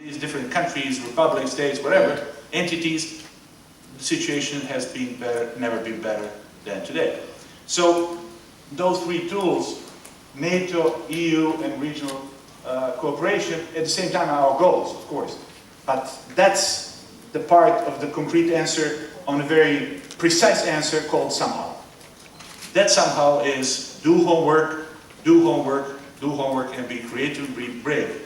These different countries, republics, states, whatever, entities, the situation has been better, never been better than today. So those three tools, NATO, EU, and regional cooperation, at the same time are our goals, of course. But that's the part of the concrete answer on a very precise answer called somehow. That somehow is do homework, do homework, do homework, and be creative, be brave.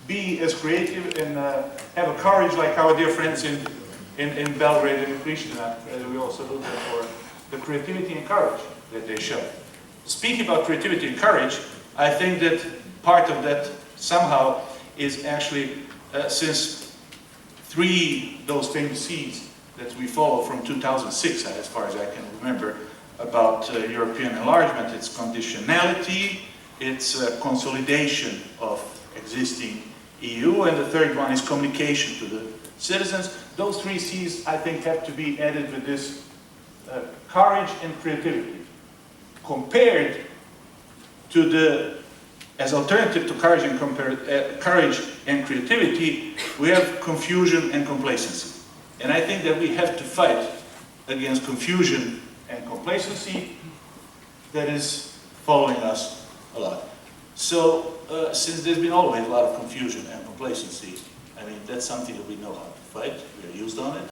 Be as creative and have a courage like our dear friends in Belgrade and Pristina, as we also look for the creativity and courage that they show. Speaking about creativity and courage, I think that part of that somehow is actually, since those famous C's that we follow from 2006, as far as I can remember, about European enlargement, it's conditionality, it's consolidation of existing EU, and the third one is communication to the citizens. Those three C's, I think, have to be added with this courage and creativity. Compared to as alternative to courage and creativity, we have confusion and complacency. And I think that we have to fight against confusion and complacency that is following us a lot. So, since there's been always a lot of confusion and complacency, I mean, that's something that we know how to fight, we are used on it.